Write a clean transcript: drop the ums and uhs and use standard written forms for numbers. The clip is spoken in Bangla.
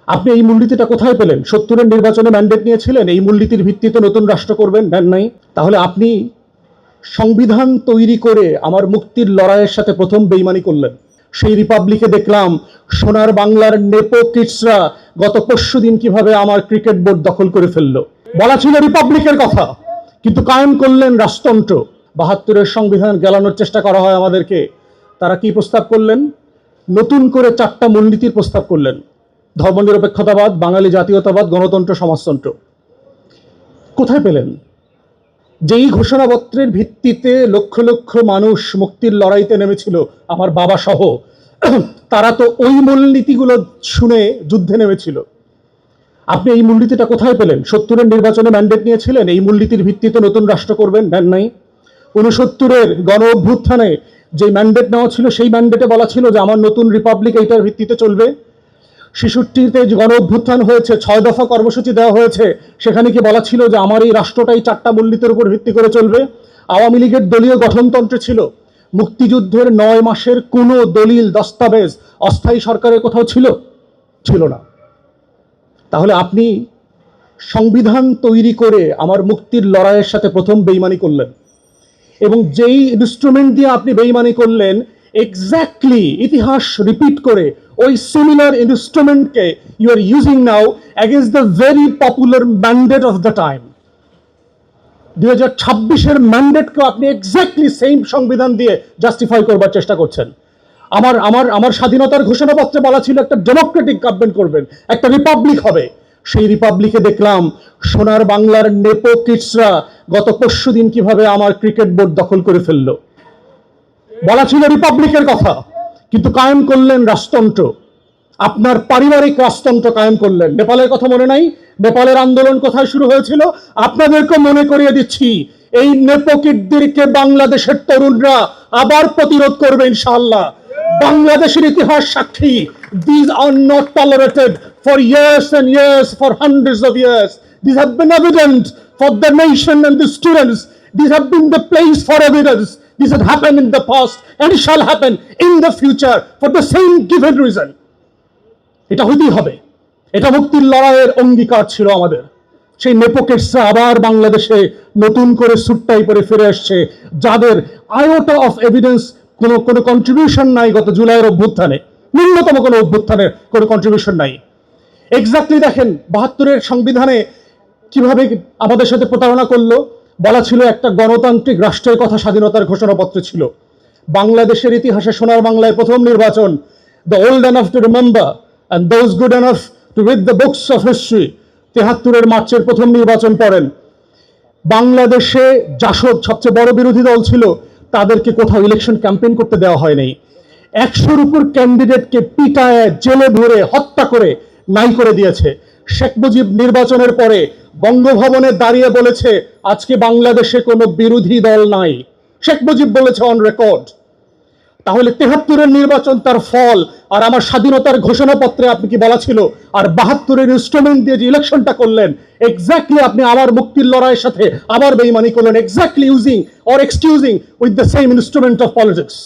আপনি এই মূলনীতিটা কোথায় পেলেন? ৭০-এর নির্বাচনে ম্যান্ডেট নিয়েছিলেন, এই মূলনীতির ভিত্তিতে নতুন রাষ্ট্র করবেন, নেন নাই। তাহলে আপনি সংবিধান তৈরি করে আমার মুক্তির লড়াইয়ের সাথে প্রথম বেইমানি করলেন। সেই রিপাবলিকে দেখলাম সোনার বাংলার নেপো কিডসরা গত পরশুদিন কিভাবে আমার ক্রিকেট বোর্ড দখল করে ফেললো। বলা ছিল রিপাবলিকের কথা, কিন্তু কায়েম করলেন রাজতন্ত্র। ৭২-এর সংবিধান গেলানোর চেষ্টা করা হয় আমাদেরকে। তারা কি প্রস্তাব করলেন? নতুন করে 4টা মূলনীতির প্রস্তাব করলেন। ধর্মনিরপেক্ষতাবাদ, বাঙালি জাতীয়তাবাদ, গণতন্ত্র, সমাজতন্ত্র। কোথায় পেলেন? যেই ঘোষণাপত্রের ভিত্তিতে লক্ষ লক্ষ মানুষ মুক্তির লড়াইতে নেমেছিল, আমার বাবা সহ, তারা তো ওই মূলনীতিগুলো শুনে যুদ্ধে নেমেছিল। আপনি এই মূলনীতিটা কোথায় পেলেন? ৭০-এর নির্বাচনে ম্যান্ডেট নিয়েছিলেন, এই মূলনীতির ভিত্তিতে নতুন রাষ্ট্র করবেন, নেন নাই। ৬৯-এর গণ অভ্যুত্থানে যে ম্যান্ডেট নেওয়া ছিল, সেই ম্যান্ডেটে বলা ছিল যে আমার নতুন রিপাবলিক এইটার ভিত্তিতে চলবে। ৬৬-তে গণ অভ্যুত্থান হয়েছে, 6 দফা কর্মসূচি দেওয়া হয়েছে, সেখানে কি বলা ছিল যে আমার এই রাষ্ট্রটাই 4টা মূলনীতির উপর ভিত্তি করে চলবে। আওয়ামী লীগের দলীয় গঠনতন্ত্র ছিল, মুক্তিযুদ্ধের 9 মাসের কোনো দলিল দস্তাবেজ অস্থায়ী সরকারের কোথাও ছিল না। তাহলে আপনি সংবিধান তৈরি করে আমার মুক্তির লড়াইয়ের সাথে প্রথম বেইমানি করলেন, এবং যেই ইনস্ট্রুমেন্ট দিয়ে আপনি বেইমানি করলেন, এক্স্যাক্টলি ইতিহাস রিপিট করে ওই সিমিলার ইনস্ট্রুমেন্টকে you are using now against the very popular mandate of the time. 2026-এর ম্যান্ডেটকে আপনি এক্স্যাক্টলি সেম সংবিধান দিয়ে জাস্টিফাই করবার চেষ্টা করছেন। আমার স্বাধীনতার ঘোষণাপত্রে বলা ছিল একটা ডেমোক্রেটিক গভর্নমেন্ট করবেন, একটা রিপাবলিক হবে। সেই রিপাবলিকে দেখলাম সোনার বাংলার নেপো কিডসরা গত পরশুদিন কিভাবে আমার ক্রিকেট বোর্ড দখল করে ফেললো। বলা ছিল রিপাবলিকের কথা, কিন্তু কায়েম করলেন রাজতন্ত্র। আপনার পারিবারিক রাজতন্ত্র কায়েম করলেন। নেপালের কথা মনে নাই? নেপালের আন্দোলন কোথায় শুরু হয়েছিল? আপনাদেরকে মনে করিয়ে দিচ্ছি, এই নেপো কিডদেরকে বাংলাদেশের তরুণরা আবার প্রতিরোধ করবে ইনশাআল্লাহ। বাংলাদেশের ইতিহাস সাক্ষী, these are not tolerated for years and years, for hundreds of years. These have been evident for the nation and the students. These have been the place for evidence. This had happened in the past and it shall happen in the future for the same given reason. এটা হইতেই হবে। এটা মুক্তির লড়াইয়ের অঙ্গীকার ছিল আমাদের। সেই নেপোকেটসরা আবার বাংলাদেশে নতুন করে সুটটাই পরে ফিরে আসছে, যাদের আয়োটা অফ এভিডেন্স কোনো কন্ট্রিবিউশন নাই গত জুলাইয়ের অভ্যুত্থানে, ন্যূনতম কোনো অভ্যুত্থানের কোনো কন্ট্রিবিউশন নাই। এক্স্যাক্টলি দেখেন ৭২-এর সংবিধানে কিভাবে আমাদের সাথে প্রতারণা করলো। বলা ছিল একটা গণতান্ত্রিক রাষ্ট্রের কথা স্বাধীনতার ঘোষণাপত্রে ছিল। বাংলাদেশের ইতিহাসে সোনার বাংলায় প্রথম নির্বাচন, the old enough to remember and those good enough to read the books of history, ৭৩-এর মার্চের প্রথম নির্বাচন করেন। বাংলাদেশে জাসদ সবচেয়ে বড় বিরোধী দল ছিল, তাদেরকে কোথাও ইলেকশন ক্যাম্পেইন করতে দেওয়া হয় নাই। 100-র উপর ক্যান্ডিডেটকে পিটায়, জেলে ভরে, হত্যা করে নাই করে দিয়েছে। শেখ মুজিব নির্বাচনের পরে বঙ্গভবনে দাঁড়িয়ে বলেছে আজকে বাংলাদেশে কোনো বিরোধী দল নাই। শেখ মুজিব বলেছে অন রেকর্ড। তাহলে ৭৩-এর নির্বাচন তার ফল, আর আমার স্বাধীনতার ঘোষণাপত্রে আপনি কি বলা ছিল, আর ৭২-এর ইনস্ট্রুমেন্ট দিয়ে যে ইলেকশনটা করলেন, এক্স্যাক্টলি আপনি আমার মুক্তির লড়াইয়ের সাথে আবার বেইমানি করলেন, exactly using or excusing with the same instrument of politics.